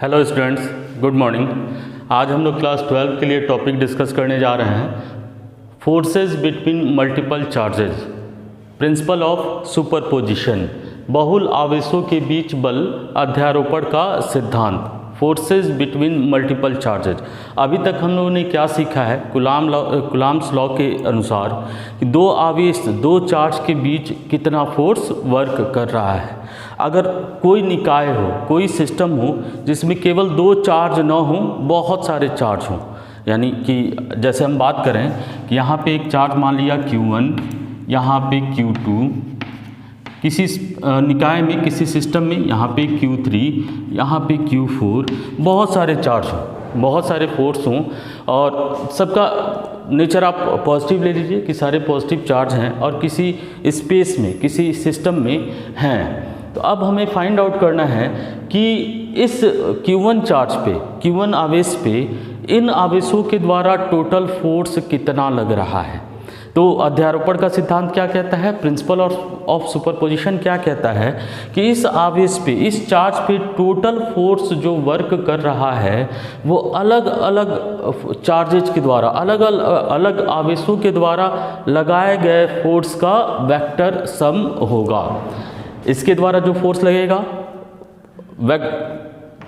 Hello students, good morning. आज हम लोग क्लास 12 के लिए टॉपिक डिस्कस करने जा रहे हैं forces between multiple charges, principle of superposition, बहुल आवेशों के बीच बल अध्यारोपण का सिद्धांत, फोर्सेस बिटवीन मल्टीपल चार्जेज। अभी तक हम लोगों ने क्या सीखा है? कुलाम्स लॉ के अनुसार कि दो आवेश, दो चार्ज के बीच कितना फोर्स वर्क कर रहा है। अगर कोई निकाय हो, कोई सिस्टम हो जिसमें केवल दो चार्ज न हो, बहुत सारे चार्ज हों, यानी कि जैसे हम बात करें कि यहाँ पे एक चार्ज मान लिया Q1, यहाँ पे Q2, किसी निकाय में, किसी सिस्टम में यहाँ पे Q3, यहाँ पे Q4, बहुत सारे चार्ज हों, बहुत सारे फोर्स हों और सबका नेचर आप पॉजिटिव ले लीजिए कि सारे पॉजिटिव चार्ज हैं और किसी स्पेस में, किसी सिस्टम में हैं। तो अब हमें फाइंड आउट करना है कि इस Q1 चार्ज पे, Q1 आवेश पे इन आवेशों के द्वारा टोटल फोर्स कितना लग रहा है। तो अध्यारोपण का सिद्धांत क्या कहता है, प्रिंसिपल ऑफ सुपरपोजिशन क्या कहता है कि इस आवेश पे, इस चार्ज पे टोटल फोर्स जो वर्क कर रहा है वो अलग अलग चार्जेज के द्वारा, अलग अलग आवेशों के द्वारा लगाए गए फोर्स का वेक्टर सम होगा। इसके द्वारा जो फोर्स लगेगा,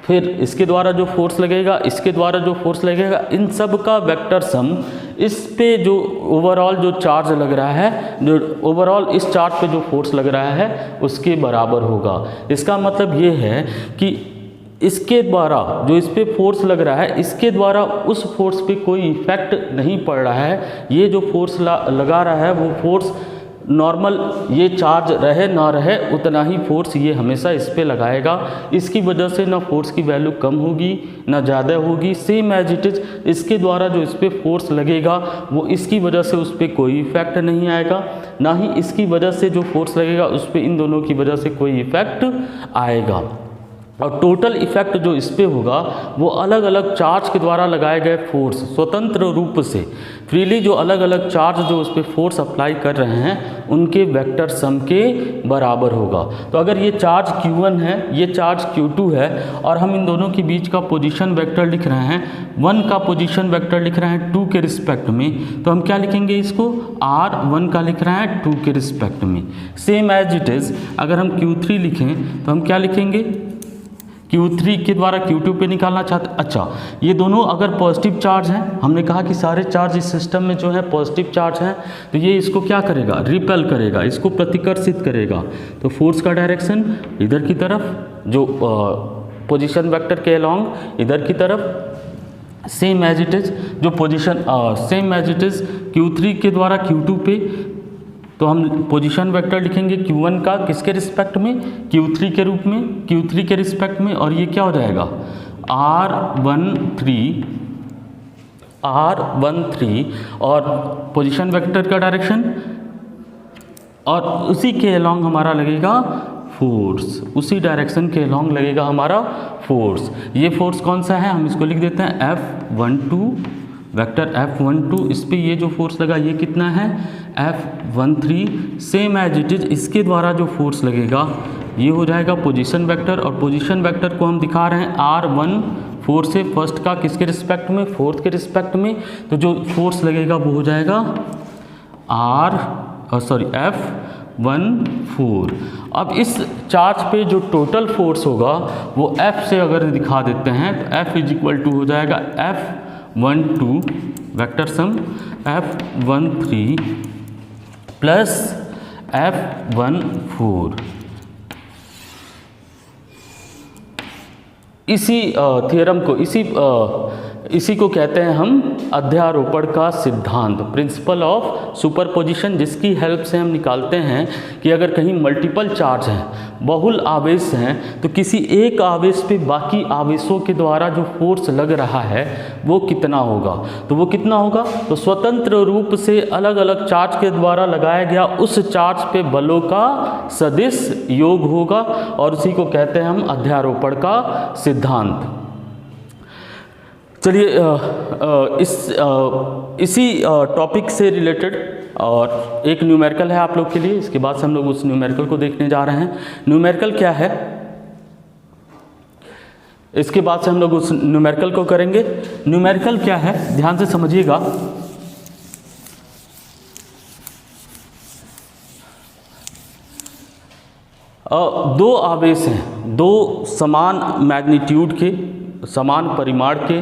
फिर इसके द्वारा जो फोर्स लगेगा, इसके द्वारा जो फोर्स लगेगा, इन सब का वेक्टर सम इस पे जो ओवरऑल जो चार्ज लग रहा है, जो ओवरऑल इस चार्ज पे जो फोर्स लग रहा है उसके बराबर होगा। इसका मतलब ये है कि इसके द्वारा जो इस पे फोर्स लग रहा है, इसके द्वारा उस फोर्स पे कोई इफेक्ट नहीं पड़ रहा है। ये जो फोर्स लगा रहा है वो फोर्स नॉर्मल, ये चार्ज रहे ना रहे उतना ही फोर्स ये हमेशा इस पे लगाएगा। इसकी वजह से ना फोर्स की वैल्यू कम होगी ना ज़्यादा होगी, सेम एज इट इज़। इसके द्वारा जो इस पे फोर्स लगेगा वो इसकी वजह से उस पर कोई इफेक्ट नहीं आएगा, ना ही इसकी वजह से जो फोर्स लगेगा उस पर इन दोनों की वजह से कोई इफेक्ट आएगा। और टोटल इफेक्ट जो इस पे होगा वो अलग अलग चार्ज के द्वारा लगाए गए फोर्स, स्वतंत्र रूप से फ्रीली जो अलग अलग चार्ज जो उस पे फोर्स अप्लाई कर रहे हैं उनके वेक्टर सम के बराबर होगा। तो अगर ये चार्ज Q1 है, ये चार्ज Q2 है और हम इन दोनों के बीच का पोजीशन वेक्टर लिख रहे हैं, 1 का पोजीशन वेक्टर लिख रहे हैं 2 के रिस्पेक्ट में, तो हम क्या लिखेंगे इसको, R1 का लिख रहे हैं 2 के रिस्पेक्ट में। सेम एज इट इज़ अगर हम Q3 लिखें तो हम क्या लिखेंगे, Q3 के द्वारा Q2 पे निकालना चाहते। अच्छा, ये दोनों अगर पॉजिटिव चार्ज हैं, हमने कहा कि सारे चार्ज इस सिस्टम में जो है पॉजिटिव चार्ज हैं, तो ये इसको क्या करेगा, रिपेल करेगा, इसको प्रतिकर्षित करेगा। तो फोर्स का डायरेक्शन इधर की तरफ, जो पोजीशन वेक्टर के अलॉन्ग इधर की तरफ, सेम एज इट इज़ जो position same as it is Q3 के द्वारा Q2 पे, तो हम पोजीशन वेक्टर लिखेंगे Q1 का किसके रिस्पेक्ट में, Q3 के रूप में, Q3 के रिस्पेक्ट में, और ये क्या हो जाएगा R13 और पोजीशन वेक्टर का डायरेक्शन, और उसी के अलॉन्ग हमारा लगेगा फोर्स, उसी डायरेक्शन के अलॉन्ग लगेगा हमारा फोर्स। ये फोर्स कौन सा है, हम इसको लिख देते हैं F12, वेक्टर F12। इस पे ये जो फोर्स लगा ये कितना है, F13। Same as it is इसके द्वारा जो फोर्स लगेगा ये हो जाएगा पोजीशन वेक्टर, और पोजीशन वेक्टर को हम दिखा रहे हैं R14 से, फर्स्ट का किसके रिस्पेक्ट में, फोर्थ के रिस्पेक्ट में। तो जो फोर्स लगेगा वो हो जाएगा F14। अब इस चार्ज पे जो टोटल फोर्स होगा वो F से अगर दिखा देते हैं तो F = हो जाएगा F12 vector sum F13 plus F14। इसी थ्योरम को, इसी को कहते हैं हम अध्यारोपण का सिद्धांत, प्रिंसिपल ऑफ सुपरपोजिशन, जिसकी हेल्प से हम निकालते हैं कि अगर कहीं मल्टीपल चार्ज हैं, बहुल आवेश हैं, तो किसी एक आवेश पे बाकी आवेशों के द्वारा जो फोर्स लग रहा है वो कितना होगा। तो वो कितना होगा, तो स्वतंत्र रूप से अलग अलग चार्ज के द्वारा लगाया गया उस चार्ज पे बलों का सदिश योग होगा, और उसी को कहते हैं हम अध्यारोपण का सिद्धांत। चलिए इसी टॉपिक से रिलेटेड और एक न्यूमेरिकल है आप लोग के लिए, इसके बाद से हम लोग उस न्यूमेरिकल को देखने जा रहे हैं। न्यूमेरिकल क्या है इसके बाद से हम लोग उस न्यूमेरिकल को करेंगे। न्यूमेरिकल क्या है, ध्यान से समझिएगा। दो आवेश हैं, दो समान मैग्नीट्यूड के, समान परिमाण के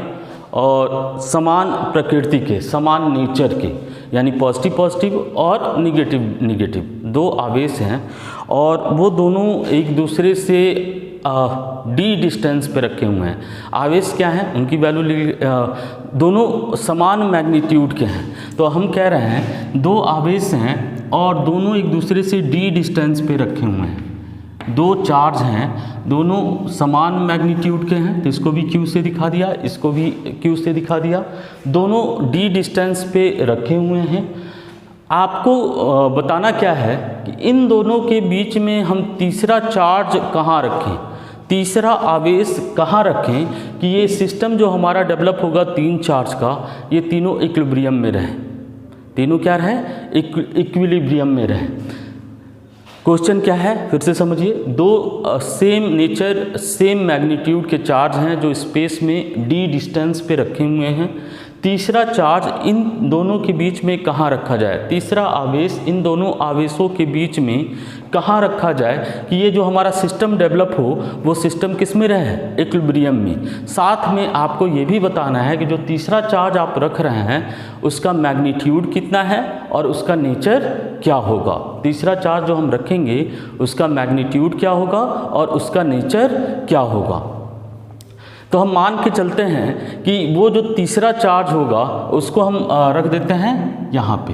और समान प्रकृति के, समान नेचर के, यानी पॉजिटिव पॉजिटिव और निगेटिव निगेटिव, दो आवेश हैं और वो दोनों एक दूसरे से डी डिस्टेंस पे रखे हुए हैं। आवेश क्या है, उनकी वैल्यू दोनों समान मैग्नीट्यूड के हैं। तो हम कह रहे हैं दो आवेश हैं और दोनों एक दूसरे से डी डिस्टेंस पे रखे हुए हैं। दो चार्ज हैं, दोनों समान मैग्नीट्यूड के हैं, तो इसको भी Q से दिखा दिया, इसको भी Q से दिखा दिया। दोनों डी डिस्टेंस पे रखे हुए हैं। आपको बताना क्या है कि इन दोनों के बीच में हम तीसरा चार्ज कहाँ रखें, तीसरा आवेश कहाँ रखें कि ये सिस्टम जो हमारा डेवलप होगा तीन चार्ज का, ये तीनों इक्विलिब्रियम में रहें। तीनों क्या रहें, इक्विलिब्रियम में रहें। क्वेश्चन क्या है, फिर से समझिए। दो सेम नेचर सेम मैग्नीट्यूड के चार्ज हैं जो स्पेस में डी डिस्टेंस पे रखे हुए हैं। तीसरा चार्ज इन दोनों के बीच में कहाँ रखा जाए, तीसरा आवेश इन दोनों आवेशों के बीच में कहाँ रखा जाए कि ये जो हमारा सिस्टम डेवलप हो वो सिस्टम किस में रहे, इक्विलिब्रियम में। साथ में आपको ये भी बताना है कि जो तीसरा चार्ज आप रख रहे हैं उसका मैग्नीट्यूड कितना है और उसका नेचर क्या होगा। तीसरा चार्ज जो हम रखेंगे उसका मैग्नीट्यूड क्या होगा और उसका नेचर क्या होगा। तो हम मान के चलते हैं कि वो जो तीसरा चार्ज होगा उसको हम रख देते हैं यहाँ पे,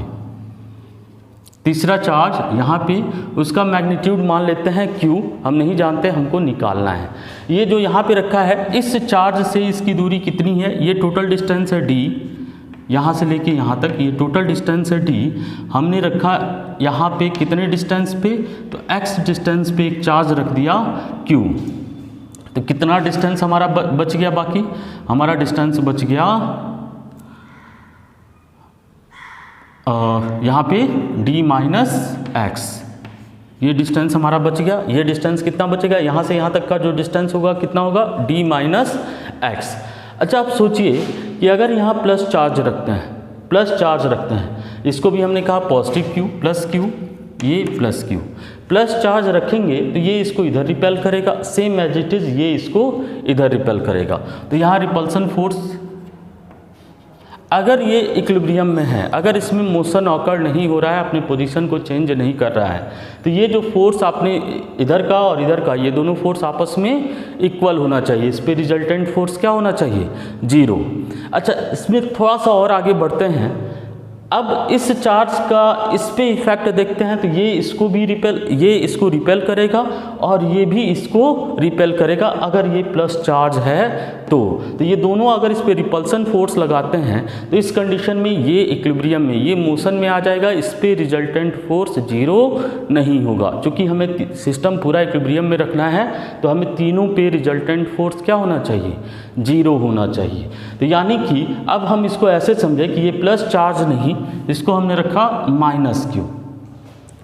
तीसरा चार्ज यहाँ पे, उसका मैग्नीट्यूड मान लेते हैं Q, हम नहीं जानते, हमको निकालना है। ये जो यहाँ पे रखा है इस चार्ज से इसकी दूरी कितनी है, ये टोटल डिस्टेंस है D, यहाँ से लेके यहाँ तक ये टोटल डिस्टेंस है D। हमने रखा यहाँ पे कितने डिस्टेंस पे, तो X डिस्टेंस पे एक चार्ज रख दिया Q। तो कितना डिस्टेंस हमारा बच गया, बाकी हमारा डिस्टेंस बच गया यहाँ पे d माइनस एक्स, ये डिस्टेंस हमारा बच गया। ये डिस्टेंस कितना बचेगा, यहाँ से यहाँ तक का जो डिस्टेंस होगा कितना होगा, d माइनस एक्स। अच्छा आप सोचिए कि अगर यहाँ प्लस चार्ज रखते हैं, प्लस चार्ज रखते हैं, इसको भी हमने कहा पॉजिटिव Q प्लस Q, ये प्लस Q, प्लस चार्ज रखेंगे तो ये इसको इधर रिपेल करेगा, सेम एज इट इज ये इसको इधर रिपेल करेगा। तो यहाँ रिपल्सन फोर्स अगर ये इक्विलिब्रियम में है, अगर इसमें मोशन ऑकर नहीं हो रहा है, अपने पोजीशन को चेंज नहीं कर रहा है, तो ये जो फोर्स आपने इधर का और इधर का, ये दोनों फोर्स आपस में इक्वल होना चाहिए। इस पे रिजल्टेंट फोर्स क्या होना चाहिए, 0। अच्छा इसमें थोड़ा सा और आगे बढ़ते हैं। अब इस चार्ज का इस पे इफेक्ट देखते हैं, तो ये इसको भी रिपेल, ये इसको रिपेल करेगा और ये भी इसको रिपेल करेगा अगर ये प्लस चार्ज है तो ये दोनों अगर इस पे रिपल्सन फोर्स लगाते हैं तो इस कंडीशन में ये इक्विलिब्रियम में, ये मोशन में आ जाएगा, इस पे रिजल्टेंट फोर्स 0 नहीं होगा। क्योंकि हमें सिस्टम पूरा इक्विलिब्रियम में रखना है तो हमें तीनों पे रिजल्टेंट फोर्स क्या होना चाहिए, 0 होना चाहिए। तो यानी कि अब हम इसको ऐसे समझें कि ये प्लस चार्ज नहीं, इसको हमने रखा माइनस Q।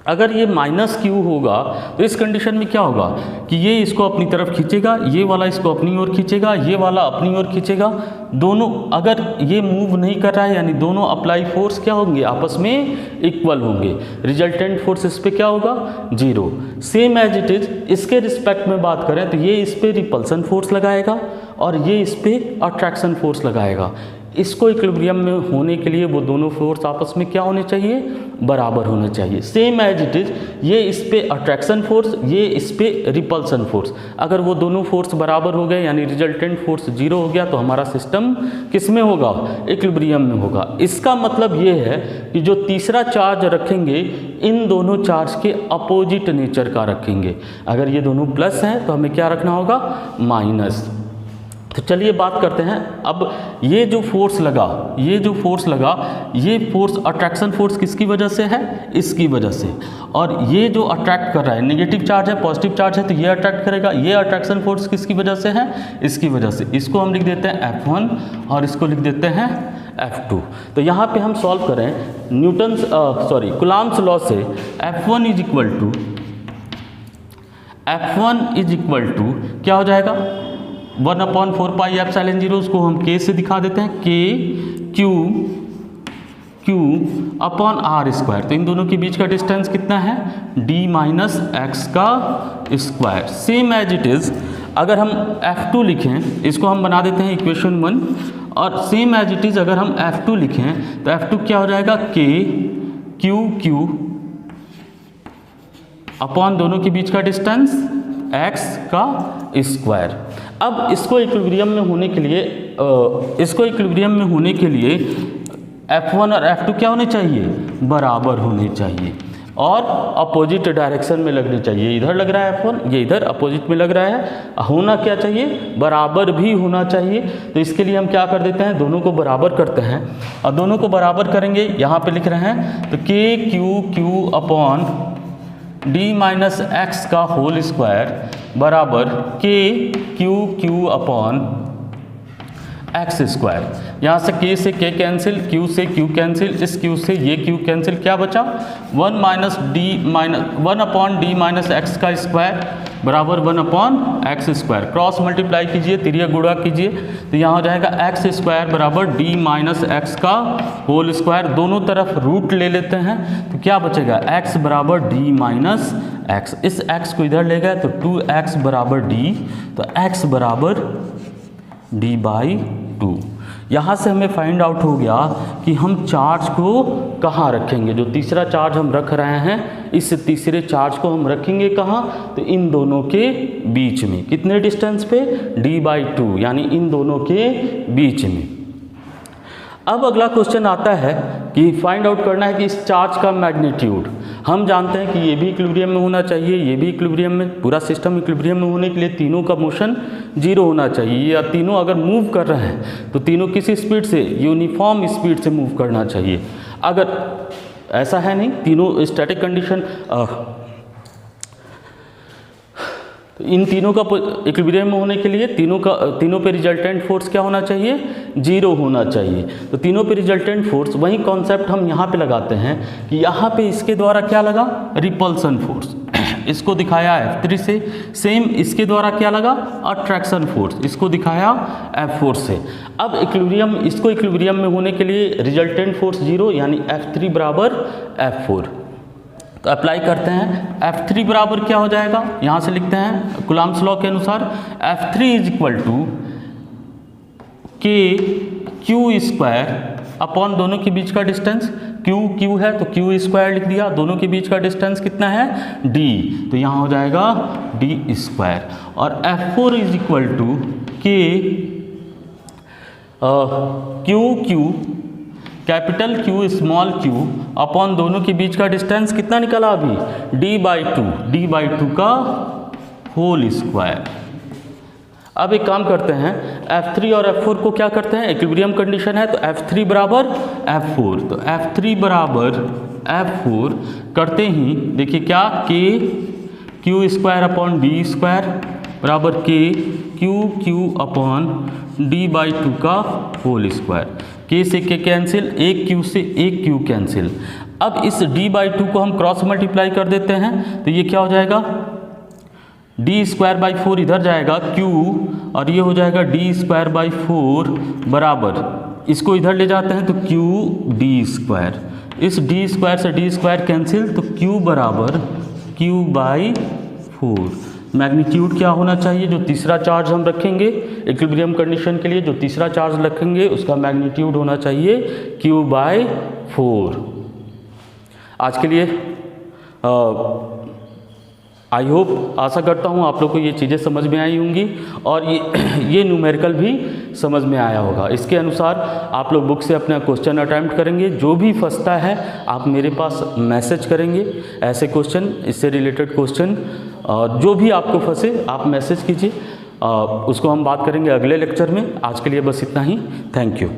अगर ये माइनस Q होगा तो इस कंडीशन में क्या होगा कि ये इसको अपनी तरफ खींचेगा, ये वाला इसको अपनी ओर खींचेगा, ये वाला अपनी ओर खींचेगा। दोनों अगर ये मूव नहीं कर रहा है यानी दोनों अप्लाई फोर्स क्या होंगे, आपस में इक्वल होंगे। रिजल्टेंट फोर्स इस पे क्या होगा, 0। सेम एज इट इज इसके रिस्पेक्ट में बात करें तो ये इस पे रिपल्सन फोर्स लगाएगा और ये इस पे अट्रैक्शन फोर्स लगाएगा। इसको इक्विलिब्रियम में होने के लिए वो दोनों फोर्स आपस में क्या होने चाहिए, बराबर होने चाहिए। सेम एज इट इज ये इस पे अट्रैक्शन फोर्स, ये इस पे रिपल्सन फोर्स, अगर वो दोनों फोर्स बराबर हो गए यानी रिजल्टेंट फोर्स 0 हो गया तो हमारा सिस्टम किस में होगा, इक्विलिब्रियम में होगा। इसका मतलब ये है कि जो तीसरा चार्ज रखेंगे इन दोनों चार्ज के अपोजिट नेचर का रखेंगे। अगर ये दोनों प्लस हैं तो हमें क्या रखना होगा, माइनस। तो चलिए बात करते हैं। अब ये जो फोर्स लगा, ये जो फोर्स लगा, ये फोर्स अट्रैक्शन फोर्स किसकी वजह से है, इसकी वजह से। और ये जो अट्रैक्ट कर रहा है, नेगेटिव चार्ज है पॉजिटिव चार्ज है तो ये अट्रैक्ट करेगा। ये अट्रैक्शन फोर्स किसकी वजह से है, इसकी वजह से। इसको हम लिख देते हैं F1 और इसको लिख देते हैं F2। तो यहाँ पे हम सॉल्व करें न्यूटन्स कूलॉम्स लॉ से F1 इज इक्वल टू क्या हो जाएगा, 1/4πε0, उसको हम k से दिखा देते हैं, k q upon R square. तो इन दोनों के बीच का डिस्टेंस कितना है, d माइनस एक्स का square. Same as it is अगर हम F2 लिखें, इसको हम बना देते हैं इक्वेशन 1, और सेम एज इट इज़ अगर हम F2 लिखें तो F2 क्या हो जाएगा, k q अपॉन दोनों के बीच का डिस्टेंस x का स्क्वायर। अब इसको इक्विलिब्रियम में होने के लिए F1 और F2 क्या होने चाहिए, बराबर होने चाहिए और अपोजिट डायरेक्शन में लगने चाहिए। इधर लग रहा है F1, ये इधर अपोजिट में लग रहा है, होना क्या चाहिए, बराबर भी होना चाहिए। तो इसके लिए हम क्या कर देते हैं, दोनों को बराबर करते हैं, और दोनों को बराबर करेंगे, यहाँ पे लिख रहे हैं तो k upon d minus x का होल स्क्वायर बराबर k अपॉन एक्स स्क्वायर। यहाँ से k से k कैंसिल, q से q कैंसिल, इस q से ये q कैंसिल, क्या बचा 1 अपॉन d माइनस एक्स का स्क्वायर बराबर 1 upon x square. Cross multiply कीजिए, तिरिया गुणा कीजिए, तो यहाँ हो जाएगा एक्स स्क्वायर बराबर d माइनस एक्स का होल स्क्वायर। दोनों तरफ रूट ले लेते हैं तो क्या बचेगा, x बराबर d माइनस एक्स। इस x को इधर ले गए तो 2x बराबर d, तो x बराबर d/2। यहाँ से हमें फाइंड आउट हो गया कि हम चार्ज को कहाँ रखेंगे। जो तीसरा चार्ज हम रख रहे हैं, इस तीसरे चार्ज को हम रखेंगे कहाँ, तो इन दोनों के बीच में। कितने डिस्टेंस पे, d/2, यानी इन दोनों के बीच में। अब अगला क्वेश्चन आता है कि फाइंड आउट करना है कि इस चार्ज का मैग्नीट्यूड। हम जानते हैं कि ये भी इक्विलिब्रियम में होना चाहिए, ये भी इक्विलिब्रियम में, पूरा सिस्टम इक्विलिब्रियम में होने के लिए तीनों का मोशन 0 होना चाहिए, या तीनों अगर मूव कर रहे हैं तो तीनों किसी स्पीड से, यूनिफॉर्म स्पीड से मूव करना चाहिए। अगर ऐसा है नहीं, तीनों स्टैटिक कंडीशन, तो इन तीनों का इक्विलिब्रियम में होने के लिए तीनों पे रिजल्टेंट फोर्स क्या होना चाहिए, 0 होना चाहिए। तो तीनों पे रिजल्टेंट फोर्स, वही कॉन्सेप्ट हम यहाँ पे लगाते हैं कि यहाँ पे इसके द्वारा क्या लगा, रिपल्सन फोर्स, इसको दिखाया F3 से। सेम इसके द्वारा क्या लगा, अट्रैक्शन फोर्स, इसको दिखाया F4 से। अब इसको इक्विलिब्रियम में होने के लिए रिजल्टेंट फोर्स 0, यानी F3 बराबर F4। तो अप्लाई करते हैं, F3 बराबर क्या हो जाएगा, यहाँ से लिखते हैं कूलम्ब्स लॉ के अनुसार, F3 is equal to k square upon दोनों के बीच का डिस्टेंस, q है तो q स्क्वायर लिख दिया, दोनों के बीच का डिस्टेंस कितना है, d, तो यहाँ हो जाएगा d स्क्वायर। और F4 is equal to q capital Q small q upon दोनों के बीच का डिस्टेंस कितना निकला अभी, d/2 का होल स्क्वायर। अब एक काम करते हैं, F3 और F4 को क्या करते हैं, इक्विलिब्रियम कंडीशन है तो F3 बराबर F4, तो F3 बराबर F4 करते ही देखिए क्या, q square upon d square बराबर q अपॉन d/2 का होल स्क्वायर। k से k कैंसिल, एक q से एक q कैंसिल। अब इस d/2 को हम क्रॉस मल्टीप्लाई कर देते हैं तो ये क्या हो जाएगा, d²/4 इधर जाएगा q, और ये हो जाएगा d²/4 बराबर, इसको इधर ले जाते हैं तो q d², इस d² से d² कैंसिल, तो q बराबर q/4। मैग्नीट्यूड क्या होना चाहिए, जो तीसरा चार्ज हम रखेंगे इक्विलिब्रियम कंडीशन के लिए, जो तीसरा चार्ज रखेंगे उसका मैग्नीट्यूड होना चाहिए q/4। आज के लिए आई होप, आशा करता हूँ आप लोग को ये चीज़ें समझ में आई होंगी और ये न्यूमेरिकल भी समझ में आया होगा। इसके अनुसार आप लोग बुक से अपना क्वेश्चन अटैम्प्ट करेंगे, जो भी फंसता है आप मेरे पास मैसेज करेंगे, ऐसे क्वेश्चन, इससे रिलेटेड क्वेश्चन, जो भी आपको फंसे आप मैसेज कीजिए, उसको हम बात करेंगे अगले लेक्चर में। आज के लिए बस इतना ही, थैंक यू।